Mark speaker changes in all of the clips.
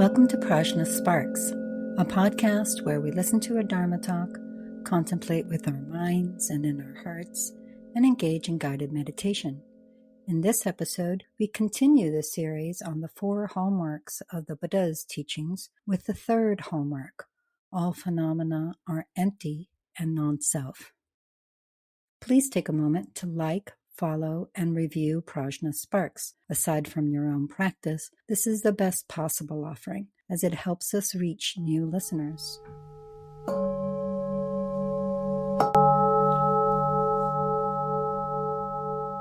Speaker 1: Welcome to PRAJNA SPARKS, a podcast where we listen to a Dharma Talk, contemplate with our minds and in our hearts, and engage in guided meditation. In this episode, we continue the series on the Four Hallmarks of the Buddha's teachings with the third hallmark: all phenomena are empty and non-self. Please take a moment to like, follow, and review PRAJNA SPARKS. Aside from your own practice, this is the best possible offering, as it helps us reach new listeners.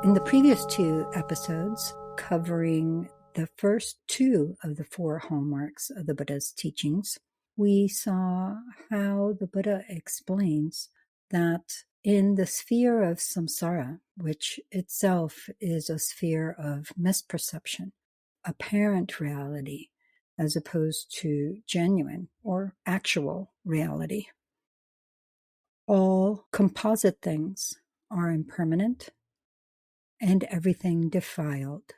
Speaker 1: In the previous two episodes, covering the first two of the four hallmarks of the Buddha's teachings, we saw how the Buddha explains that in the sphere of samsara, which itself is a sphere of misperception, apparent reality, as opposed to genuine or actual reality, all composite things are impermanent, and everything defiled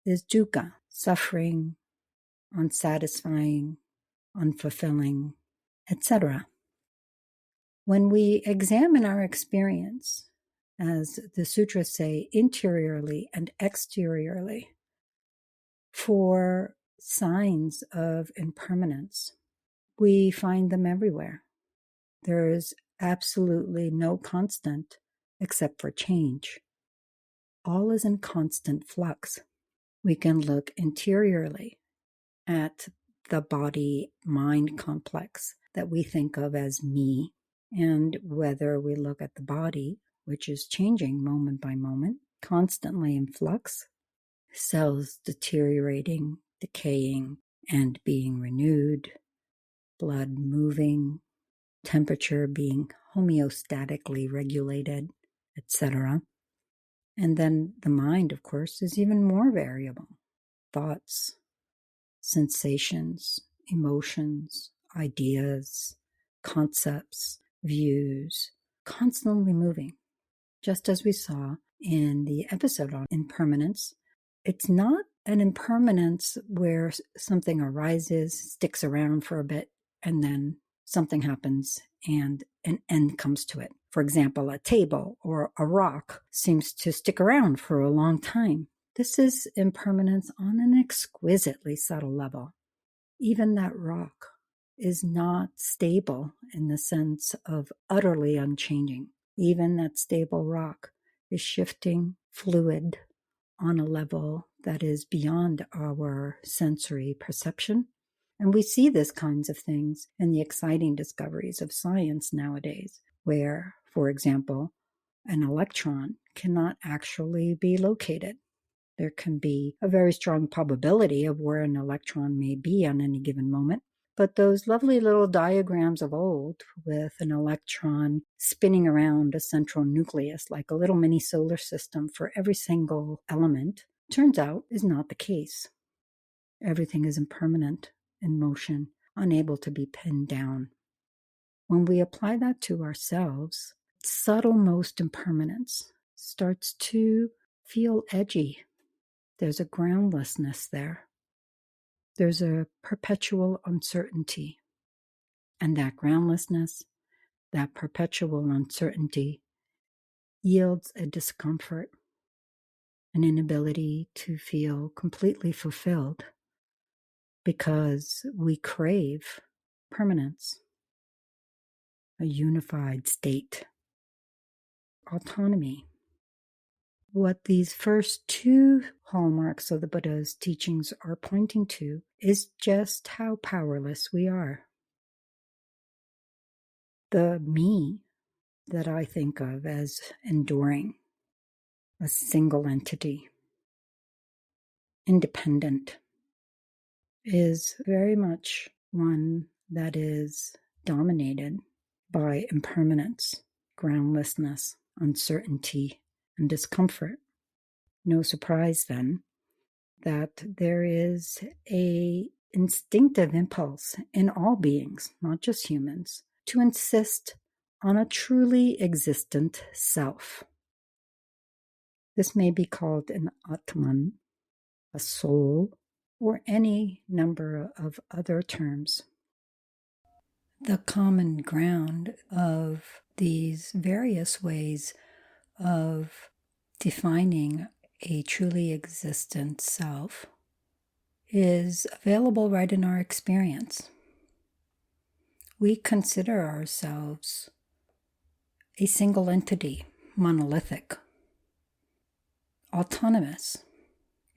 Speaker 1: is dukkha, suffering, unsatisfying, unfulfilling, etc. When we examine our experience, as the sutras say, interiorly and exteriorly, for signs of impermanence, we find them everywhere. There is absolutely no constant except for change. All is in constant flux. We can look interiorly at the body-mind complex that we think of as me, and whether we look at the body, which is changing moment by moment, constantly in flux, cells deteriorating, decaying, and being renewed, blood moving, temperature being homeostatically regulated, etc. And then the mind, of course, is even more variable. Thoughts, sensations, emotions, ideas, concepts, views, constantly moving. Just as we saw in the episode on impermanence, it's not an impermanence where something arises, sticks around for a bit, and then something happens and an end comes to it. For example, a table or a rock seems to stick around for a long time. This is impermanence on an exquisitely subtle level. Even that rock is not stable in the sense of utterly unchanging. Even that stable rock is shifting, fluid, on a level that is beyond our sensory perception. And we see these kinds of things in the exciting discoveries of science nowadays, where, for example, an electron cannot actually be located. There can be a very strong probability of where an electron may be on any given moment, but those lovely little diagrams of old with an electron spinning around a central nucleus like a little mini solar system for every single element, turns out is not the case. Everything is impermanent, in motion, unable to be pinned down. When we apply that to ourselves, subtle-most impermanence starts to feel edgy. There's a groundlessness there. There's a perpetual uncertainty. And that groundlessness, that perpetual uncertainty, yields a discomfort, an inability to feel completely fulfilled, because we crave permanence, a unified state, autonomy. What these first two hallmarks of the Buddha's teachings are pointing to is just how powerless we are. The me that I think of as enduring, a single entity, independent, is very much one that is dominated by impermanence, groundlessness, uncertainty, and discomfort. No surprise, then, that there is an instinctive impulse in all beings, not just humans, to insist on a truly existent self. This may be called an Atman, a soul, or any number of other terms. The common ground of these various ways of defining a truly existent self is available right in our experience. We consider ourselves a single entity, monolithic, autonomous.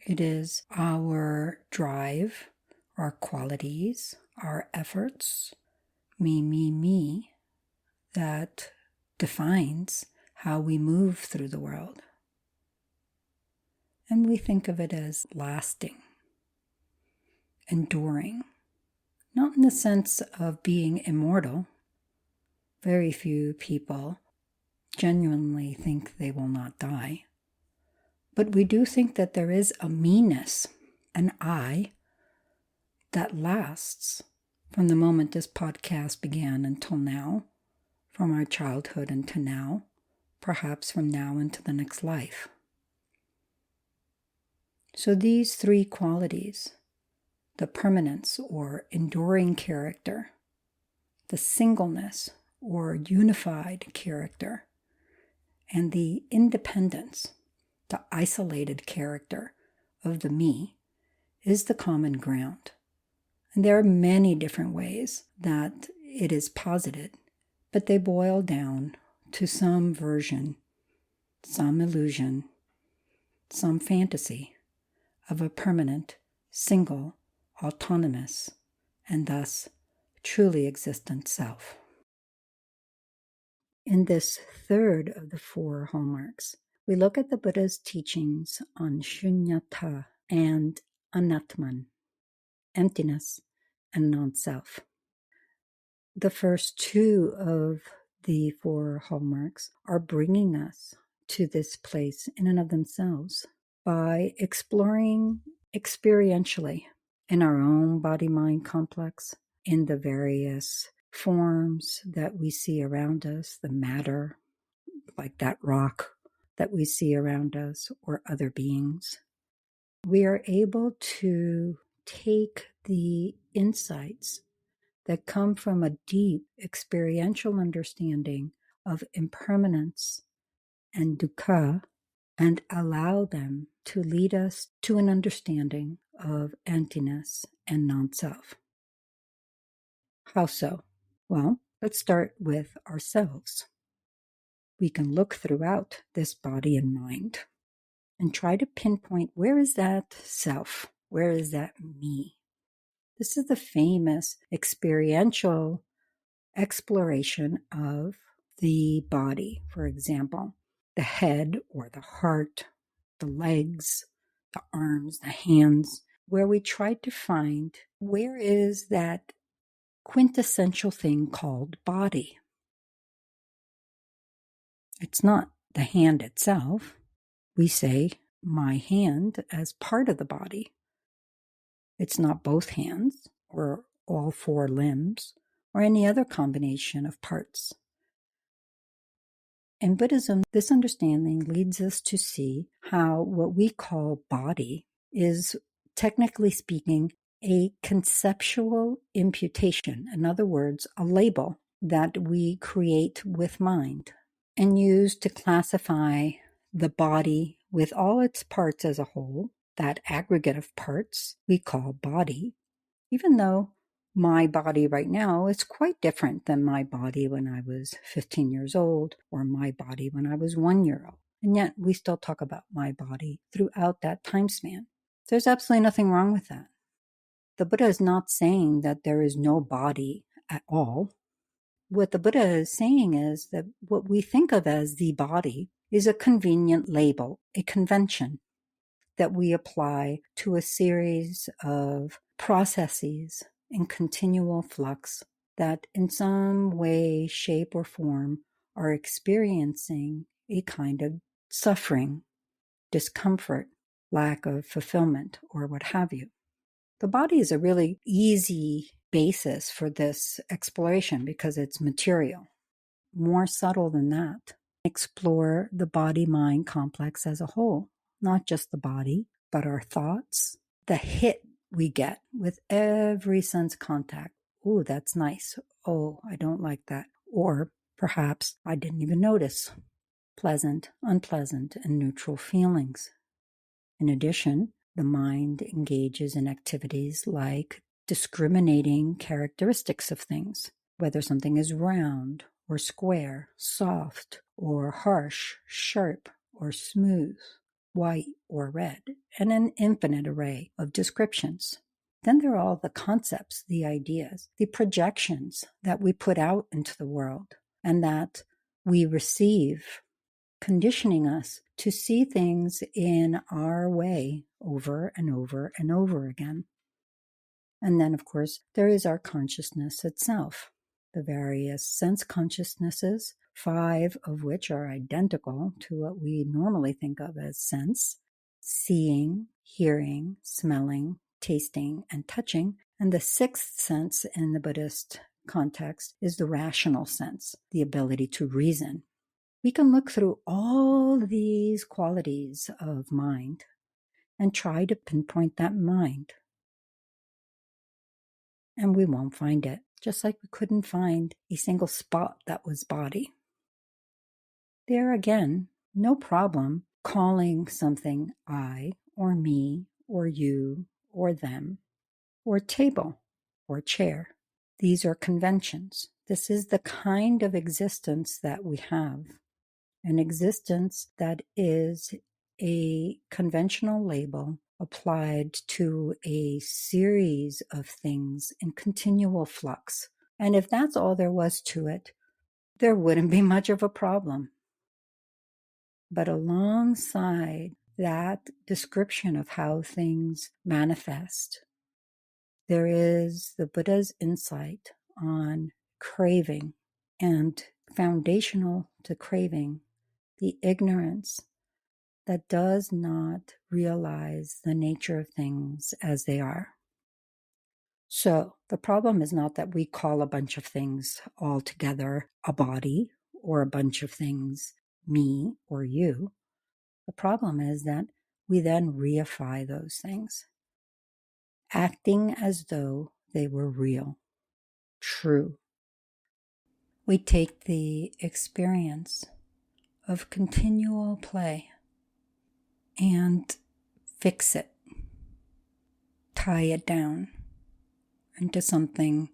Speaker 1: It is our drive, our qualities, our efforts, me, that defines how we move through the world. And we think of it as lasting, enduring, not in the sense of being immortal. Very few people genuinely think they will not die. But we do think that there is a me-ness, an I, that lasts from the moment this podcast began until now, from our childhood until now, perhaps from now into the next life. So these three qualities, the permanence or enduring character, the singleness or unified character, and the independence, the isolated character of the me, is the common ground. And there are many different ways that it is posited, but they boil down to some version, some illusion, some fantasy of a permanent, single, autonomous, and thus truly existent self. In this third of the Four Hallmarks, we look at the Buddha's teachings on shunyata and anatman, emptiness and non-self. The first two of the Four Hallmarks are bringing us to this place in and of themselves by exploring experientially in our own body-mind complex, in the various forms that we see around us, the matter, like that rock that we see around us, or other beings. We are able to take the insights that come from a deep experiential understanding of impermanence and dukkha and allow them to lead us to an understanding of emptiness and non-self. How so? Well, let's start with ourselves. We can look throughout this body and mind and try to pinpoint, where is that self? Where is that me? This is the famous experiential exploration of the body. For example, the head or the heart, the legs, the arms, the hands, where we try to find, where is that quintessential thing called body? It's not the hand itself. We say my hand as part of the body. It's not both hands or all four limbs or any other combination of parts. In Buddhism, this understanding leads us to see how what we call body is, technically speaking, a conceptual imputation. In other words, a label that we create with mind and use to classify the body with all its parts as a whole. That aggregate of parts we call body, even though my body right now is quite different than my body when I was 15 years old or my body when I was 1 year old. And yet we still talk about my body throughout that time span. There's absolutely nothing wrong with that. The Buddha is not saying that there is no body at all. What the Buddha is saying is that what we think of as the body is a convenient label, a convention that we apply to a series of processes in continual flux that in some way, shape, or form are experiencing a kind of suffering, discomfort, lack of fulfillment, or what have you. The body is a really easy basis for this exploration because it's material. More subtle than that, explore the body-mind complex as a whole, not just the body, but our thoughts, the hit we get with every sense contact. Ooh, that's nice. Oh, I don't like that. Or perhaps I didn't even notice. Pleasant, unpleasant, and neutral feelings. In addition, the mind engages in activities like discriminating characteristics of things, whether something is round or square, soft or harsh, sharp or smooth, white or red, and an infinite array of descriptions. Then there are all the concepts, the ideas, the projections that we put out into the world and that we receive, conditioning us to see things in our way over and over and over again. And then, of course, there is our consciousness itself, the various sense consciousnesses, 5 of which are identical to what we normally think of as sense: seeing, hearing, smelling, tasting, and touching. And the 6th sense in the Buddhist context is the rational sense, the ability to reason. We can look through all these qualities of mind and try to pinpoint that mind. And we won't find it, just like we couldn't find a single spot that was body. There again, no problem calling something I or me or you or them or table or chair. These are conventions. This is the kind of existence that we have. An existence that is a conventional label applied to a series of things in continual flux. And if that's all there was to it, there wouldn't be much of a problem. But alongside that description of how things manifest, there is the Buddha's insight on craving, and foundational to craving, the ignorance that does not realize the nature of things as they are. So the problem is not that we call a bunch of things all together a body or a bunch of things me or you. The problem is that we then reify those things, acting as though they were real, true. We take the experience of continual play and fix it, tie it down into something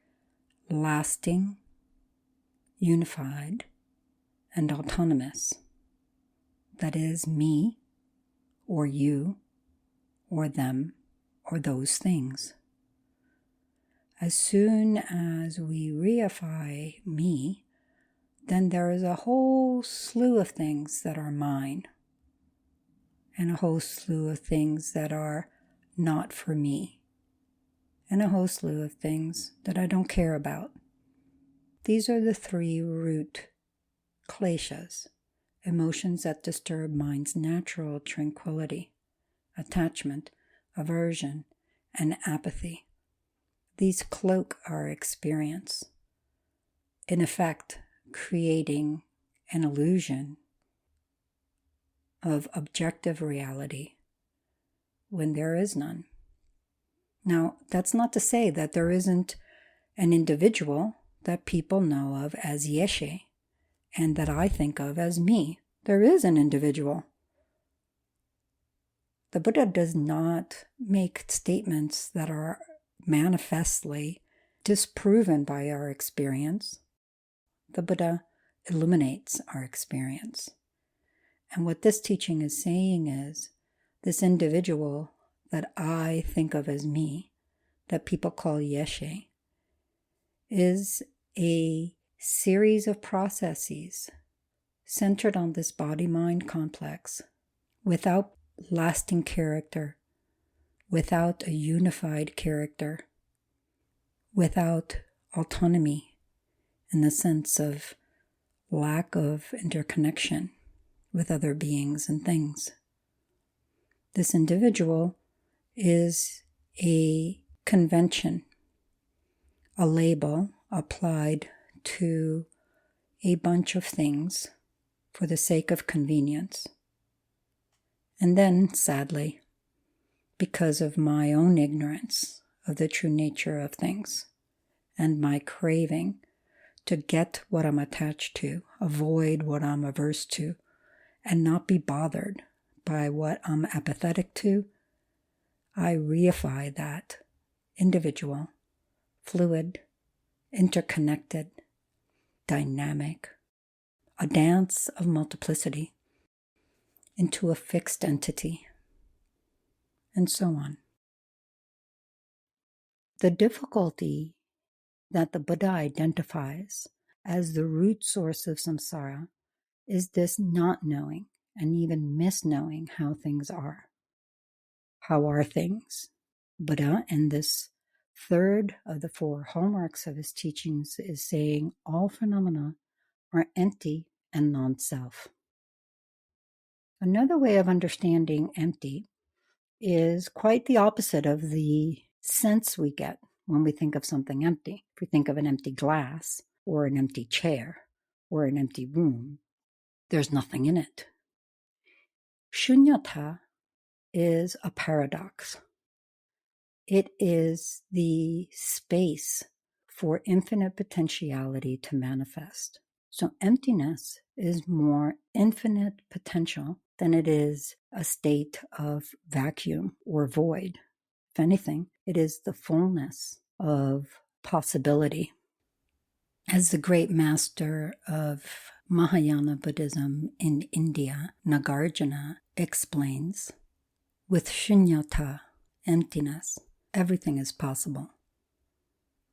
Speaker 1: lasting, unified, and autonomous. That is me, or you, or them, or those things. As soon as we reify me, then there is a whole slew of things that are mine, and a whole slew of things that are not for me, and a whole slew of things that I don't care about. These are the 3 root kleshas, emotions that disturb mind's natural tranquility: attachment, aversion, and apathy. These cloak our experience, in effect creating an illusion of objective reality when there is none. Now, that's not to say that there isn't an individual that people know of as Yeshe and that I think of as me. There is an individual. The Buddha does not make statements that are manifestly disproven by our experience. The Buddha illuminates our experience. And what this teaching is saying is, this individual that I think of as me, that people call Yeshe, is a series of processes centered on this body-mind complex, without lasting character, without a unified character, without autonomy in the sense of lack of interconnection with other beings and things. This individual is a convention, a label applied to a bunch of things for the sake of convenience. And then, sadly, because of my own ignorance of the true nature of things and my craving to get what I'm attached to, avoid what I'm averse to, and not be bothered by what I'm apathetic to, I reify that individual, fluid, interconnected, dynamic, a dance of multiplicity into a fixed entity, and so on. The difficulty that the Buddha identifies as the root source of samsara is this not knowing and even misknowing how things are. How are things? Buddha, in this third of the four hallmarks of his teachings, is saying all phenomena are empty and non-self. Another way of understanding empty is quite the opposite of the sense we get when we think of something empty. If we think of an empty glass or an empty chair or an empty room, there's nothing in it. Shunyata is a paradox. It is the space for infinite potentiality to manifest. So emptiness is more infinite potential than it is a state of vacuum or void. If anything, it is the fullness of possibility. As the great master of Mahayana Buddhism in India, Nagarjuna, explains, with shunyata, emptiness, everything is possible.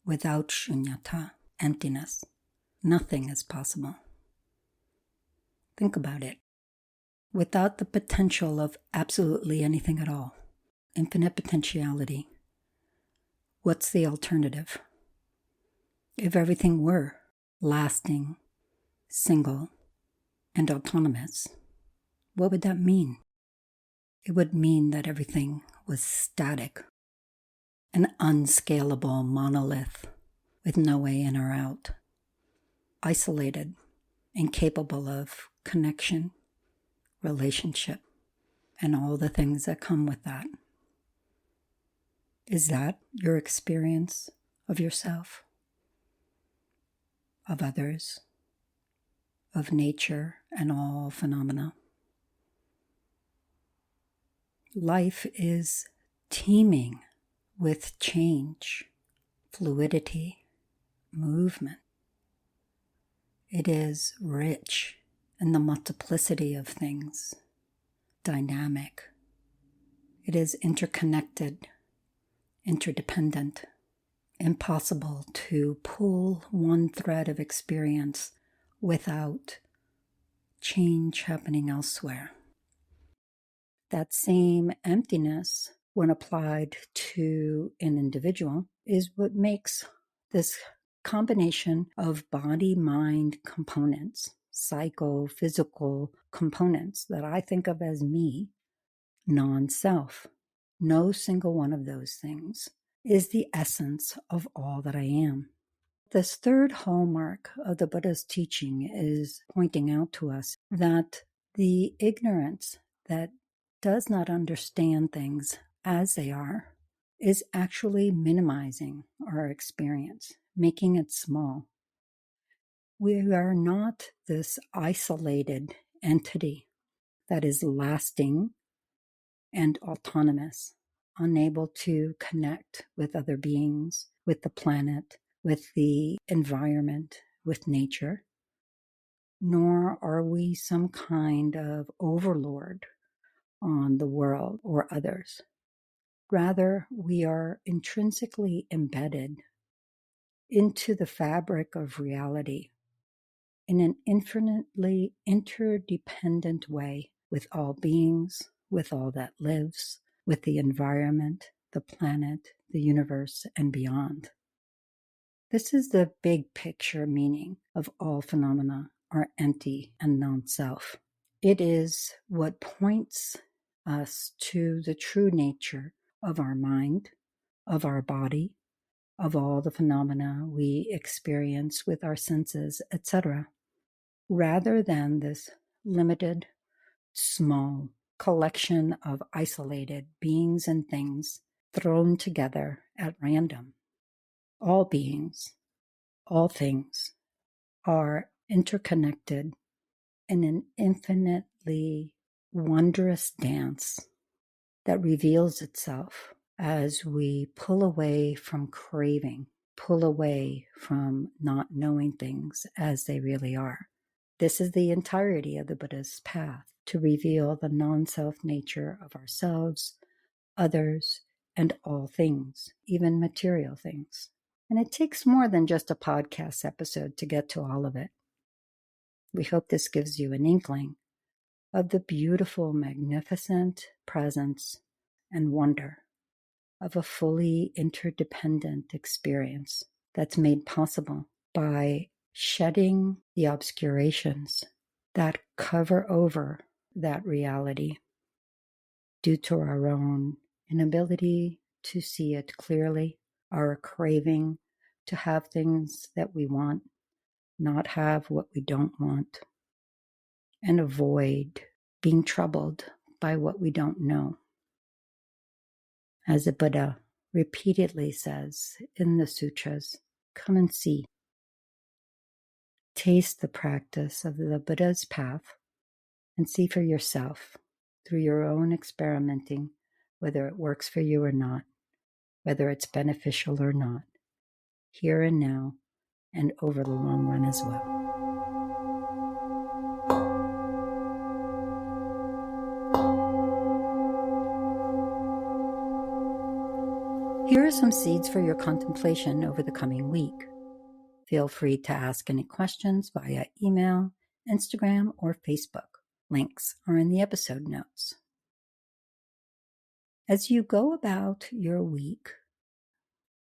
Speaker 1: Without shunyata, emptiness, nothing is possible. Think about it. Without the potential of absolutely anything at all, infinite potentiality, what's the alternative? If everything were lasting, single, and autonomous, what would that mean? It would mean that everything was static, an unscalable monolith with no way in or out, isolated, incapable of connection, relationship, and all the things that come with that. Is that your experience of yourself, of others, of nature and all phenomena? Life is teeming with change, fluidity, movement. It is rich in the multiplicity of things, dynamic. It is interconnected, interdependent, impossible to pull one thread of experience without change happening elsewhere. That same emptiness, when applied to an individual, is what makes this combination of body-mind components, psycho-physical components that I think of as me, non-self. No single one of those things is the essence of all that I am. This third hallmark of the Buddha's teaching is pointing out to us that the ignorance that does not understand things as they are is actually minimizing our experience, making it small. We are not this isolated entity that is lasting and autonomous, unable to connect with other beings, with the planet, with the environment, with nature. Nor are we some kind of overlord on the world or others. Rather, we are intrinsically embedded into the fabric of reality in an infinitely interdependent way with all beings, with all that lives, with the environment, the planet, the universe, and beyond. This is the big picture meaning of all phenomena are empty and non-self. It is what points us to the true nature of our mind, of our body, of all the phenomena we experience with our senses, etc., rather than this limited, small, collection of isolated beings and things thrown together at random. All beings, all things are interconnected in an infinitely wondrous dance that reveals itself as we pull away from craving, pull away from not knowing things as they really are. This is the entirety of the Buddha's path, to reveal the non-self nature of ourselves, others, and all things, even material things. And it takes more than just a podcast episode to get to all of it. We hope this gives you an inkling of the beautiful, magnificent presence and wonder of a fully interdependent experience that's made possible by shedding the obscurations that cover over that reality due to our own inability to see it clearly, our craving to have things that we want, not have what we don't want, and avoid being troubled by what we don't know. As the Buddha repeatedly says in the sutras, come and see. Taste the practice of the Buddha's path and see for yourself through your own experimenting whether it works for you or not, whether it's beneficial or not, here and now and over the long run as well. Here are some seeds for your contemplation over the coming week. Feel free to ask any questions via email, Instagram, or Facebook. Links are in the episode notes. As you go about your week,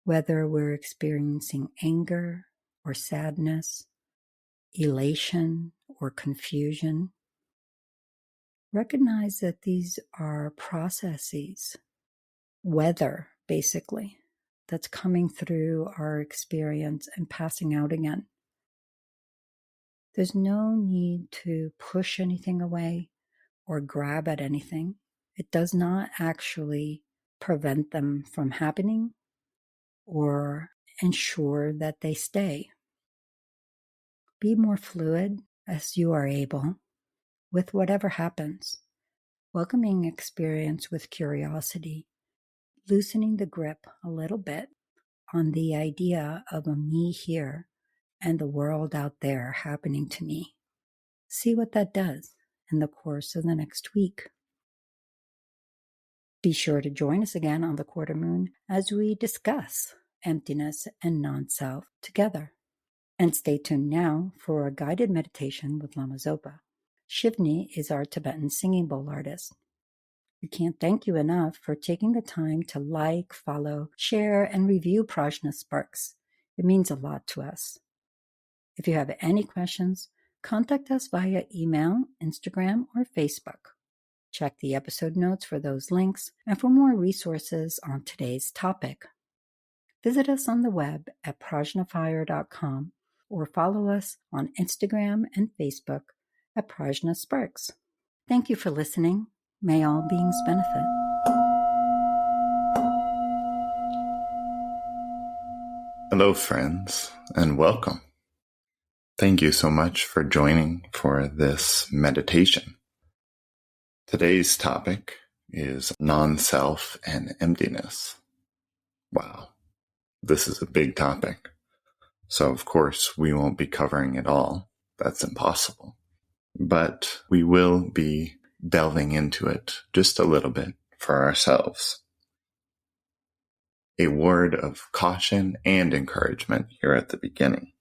Speaker 1: whether we're experiencing anger or sadness, elation or confusion, recognize that these are processes, weather basically, that's coming through our experience and passing out again. There's no need to push anything away or grab at anything. It does not actually prevent them from happening or ensure that they stay. Be more fluid as you are able with whatever happens, welcoming experience with curiosity, loosening the grip a little bit on the idea of a me here and the world out there happening to me. See what that does in the course of the next week. Be sure to join us again on the quarter moon as we discuss emptiness and non-self together. And stay tuned now for a guided meditation with Lama Zopa. Shivnee is our Tibetan singing bowl artist. We can't thank you enough for taking the time to like, follow, share, and review PRAJNA SPARKS. It means a lot to us. If you have any questions, contact us via email, Instagram, or Facebook. Check the episode notes for those links and for more resources on today's topic. Visit us on the web at prajnafire.com or follow us on Instagram and Facebook at PRAJNA SPARKS. Thank you for listening. May all beings benefit.
Speaker 2: Hello, friends, and welcome. Thank you so much for joining for this meditation. Today's topic is non-self and emptiness. Wow, this is a big topic. So, of course, we won't be covering it all. That's impossible. But we will be delving into it just a little bit for ourselves. A word of caution and encouragement here at the beginning.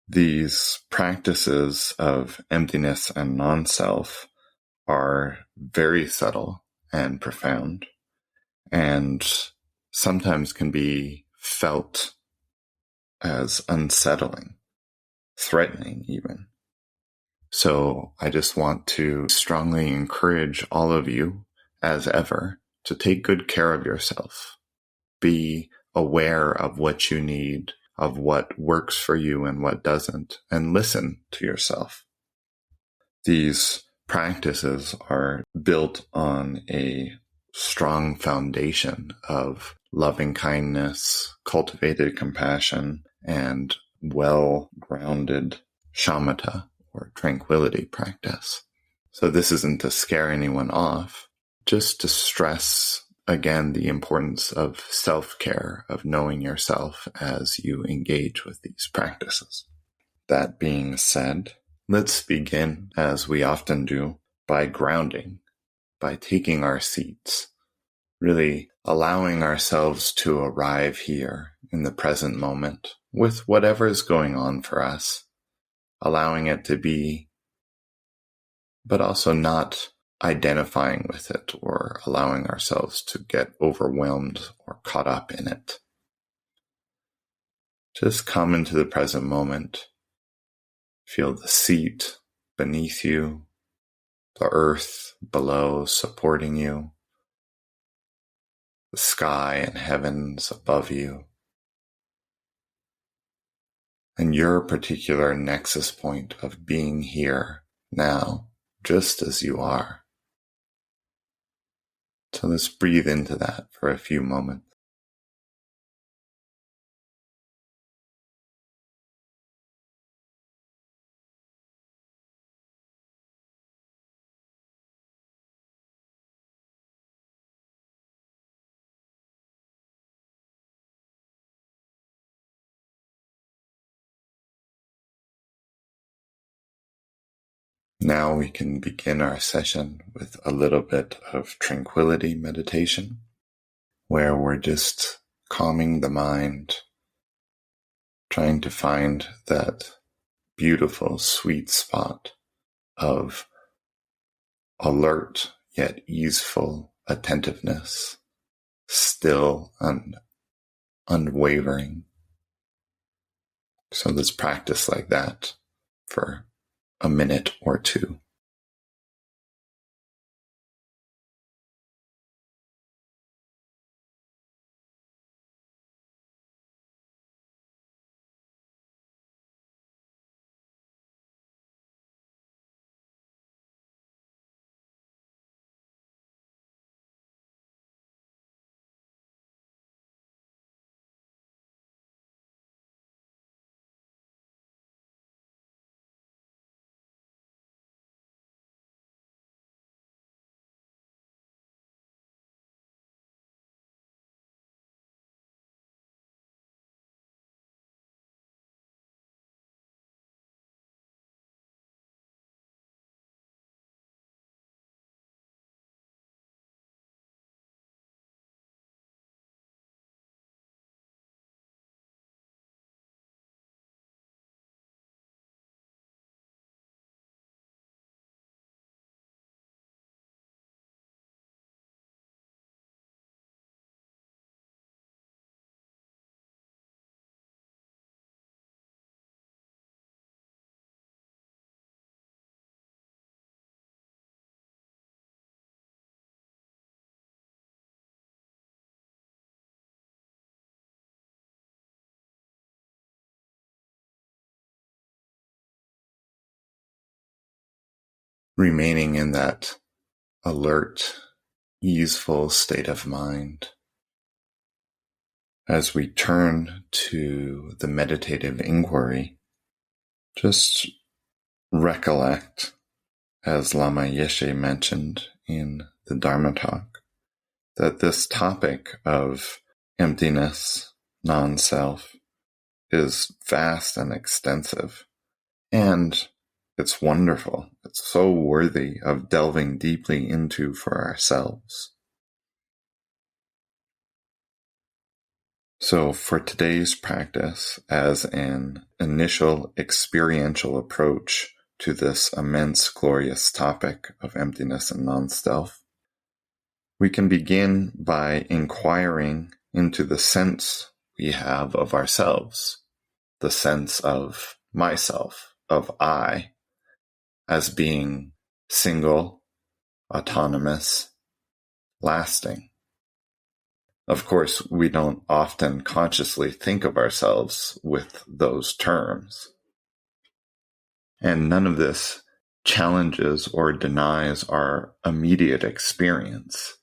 Speaker 2: These practices of emptiness and non-self are very subtle and profound, and sometimes can be felt as unsettling, threatening even. So I just want to strongly encourage all of you, as ever, to take good care of yourself. Be aware of what you need, of what works for you and what doesn't, and listen to yourself. These practices are built on a strong foundation of loving kindness, cultivated compassion, and well-grounded shamatha, or tranquility practice. So this isn't to scare anyone off, just to stress again the importance of self-care, of knowing yourself as you engage with these practices. That being said, let's begin, as we often do, by grounding, by taking our seats, really allowing ourselves to arrive here in the present moment with whatever is going on for us, allowing it to be, but also not identifying with it or allowing ourselves to get overwhelmed or caught up in it. Just come into the present moment. Feel the seat beneath you, the earth below supporting you, the sky and heavens above you, and your particular nexus point of being here now, just as you are. So let's breathe into that for a few moments. Now we can begin our session with a little bit of tranquility meditation, where we're just calming the mind, trying to find that beautiful, sweet spot of alert yet easeful attentiveness, still and unwavering. So let's practice like that for a minute or two. Remaining in that alert, easeful state of mind. As we turn to the meditative inquiry, just recollect, as Lama Yeshe mentioned in the Dharma Talk, that this topic of emptiness, non-self, is vast and extensive, and it's wonderful. It's so worthy of delving deeply into for ourselves. So for today's practice, as an initial experiential approach to this immense, glorious topic of emptiness and non-self, we can begin by inquiring into the sense we have of ourselves, the sense of myself, of I, as being single, autonomous, lasting. Of course, we don't often consciously think of ourselves with those terms. And none of this challenges or denies our immediate experience.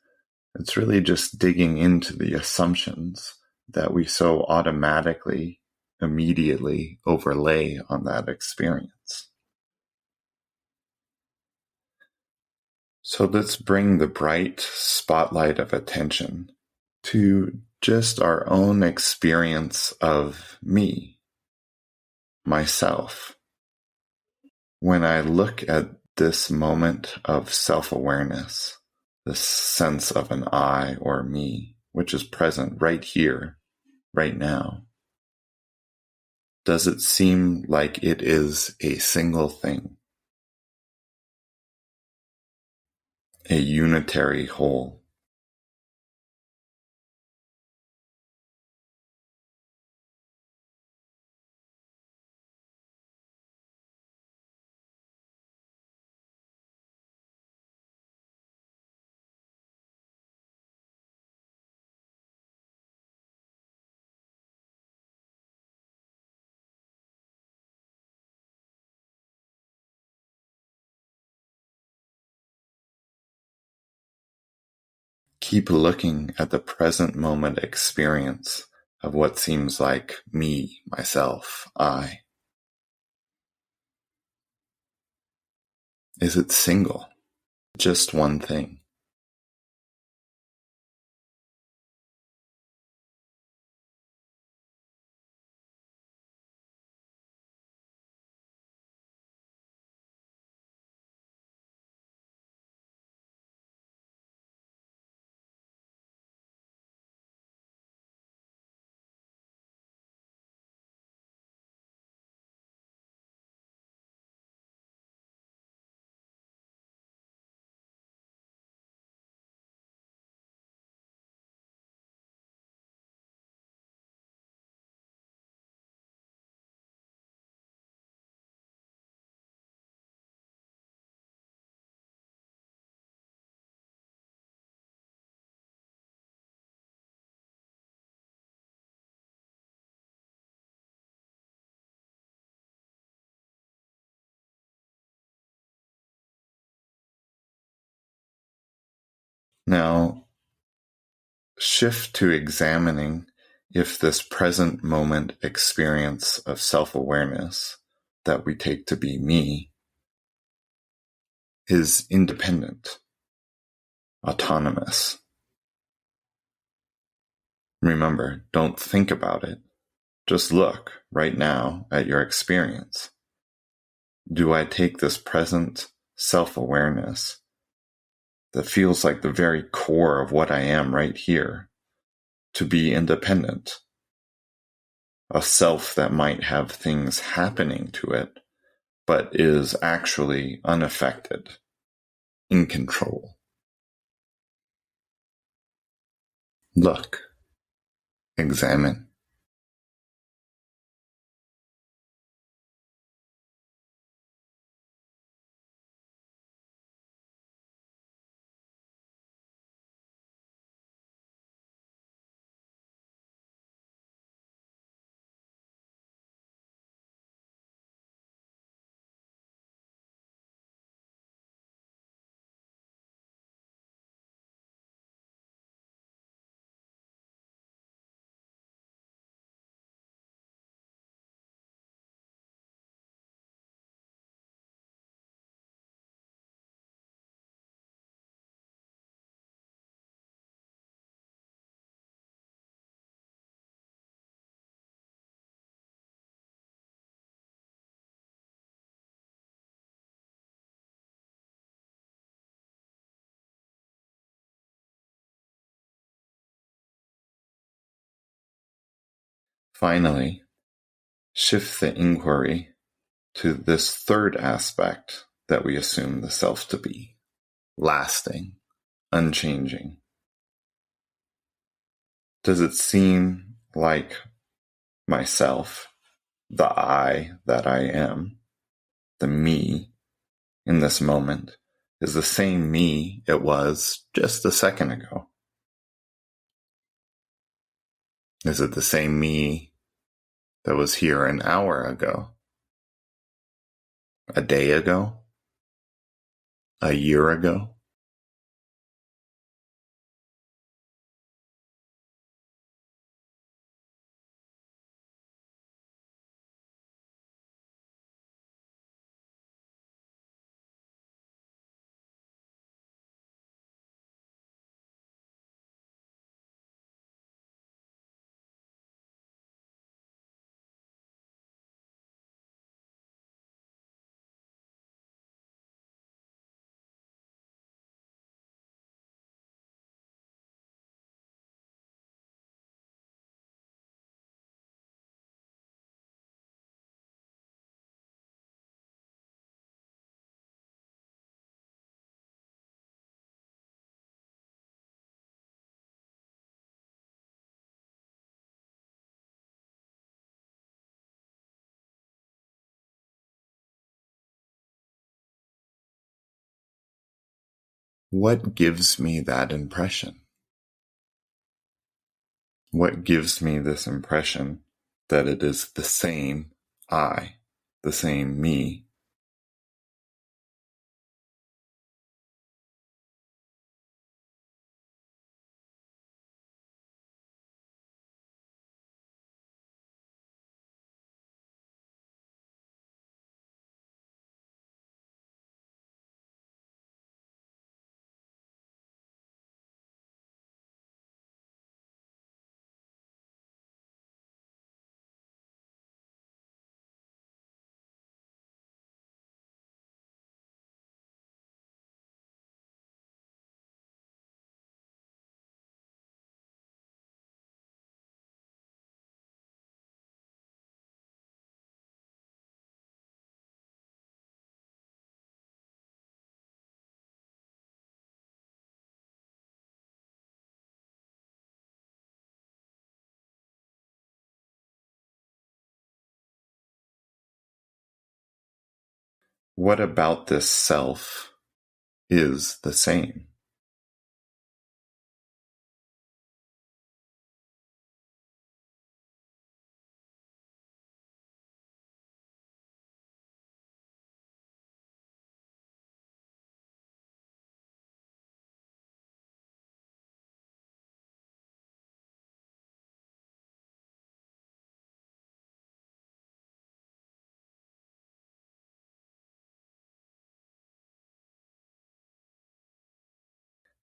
Speaker 2: It's really just digging into the assumptions that we so automatically, immediately overlay on that experience. So let's bring the bright spotlight of attention to just our own experience of me, myself. When I look at this moment of self-awareness, this sense of an I or me, which is present right here, right now, does it seem like it is a single thing, a unitary whole? Keep looking at the present moment experience of what seems like me, myself, I. Is it single? Just one thing? Now, shift to examining if this present moment experience of self-awareness that we take to be me is independent, autonomous. Remember, don't think about it. Just look right now at your experience. Do I take this present self-awareness that feels like the very core of what I am right here to be independent? A self that might have things happening to it, but is actually unaffected, in control. Look, examine. Finally, shift the inquiry to this third aspect that we assume the self to be: lasting, unchanging. Does it seem like myself, the I that I am, the me in this moment, is the same me it was just a second ago? Is it the same me that was here an hour ago? A day ago? a year ago? What gives me that impression? What gives me this impression that it is the same I, the same me? What about this self is the same?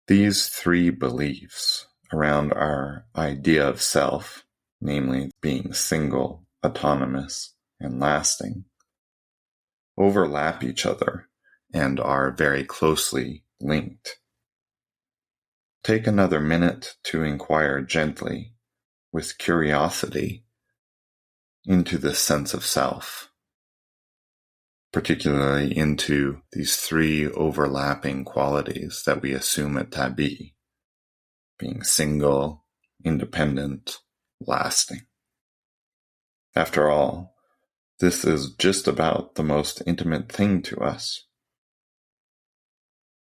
Speaker 2: These three beliefs around our idea of self, namely being single, autonomous, and lasting, overlap each other and are very closely linked. Take another minute to inquire gently, with curiosity, into this sense of self, particularly into these three overlapping qualities that we assume it to be: being single, independent, lasting. After all, this is just about the most intimate thing to us.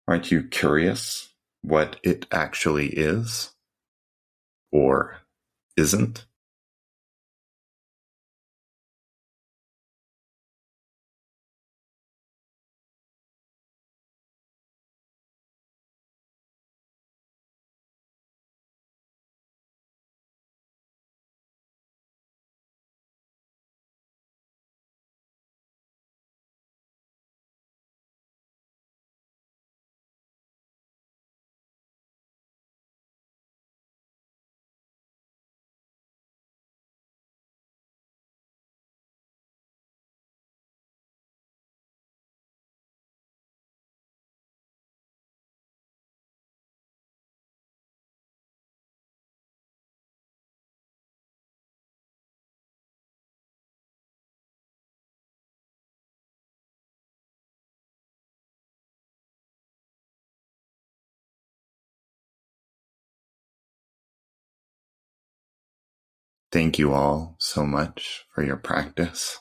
Speaker 2: Aren't you curious what it actually is? Or isn't? Thank you all so much for your practice,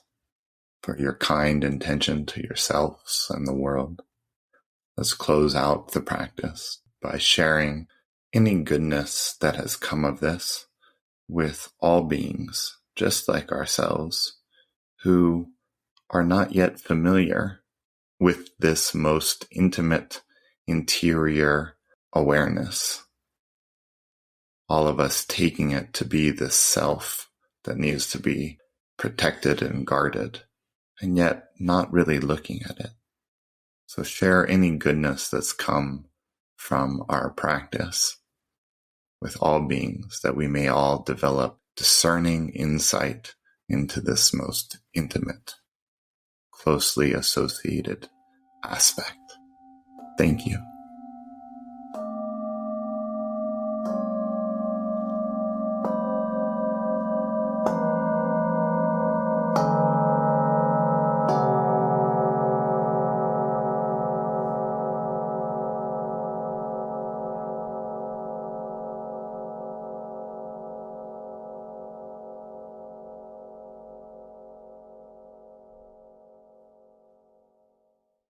Speaker 2: for your kind intention to yourselves and the world. Let's close out the practice by sharing any goodness that has come of this with all beings, just like ourselves, who are not yet familiar with this most intimate interior awareness. All of us taking it to be this self that needs to be protected and guarded, and yet not really looking at it. So share any goodness that's come from our practice with all beings, that we may all develop discerning insight into this most intimate, closely associated aspect. Thank you.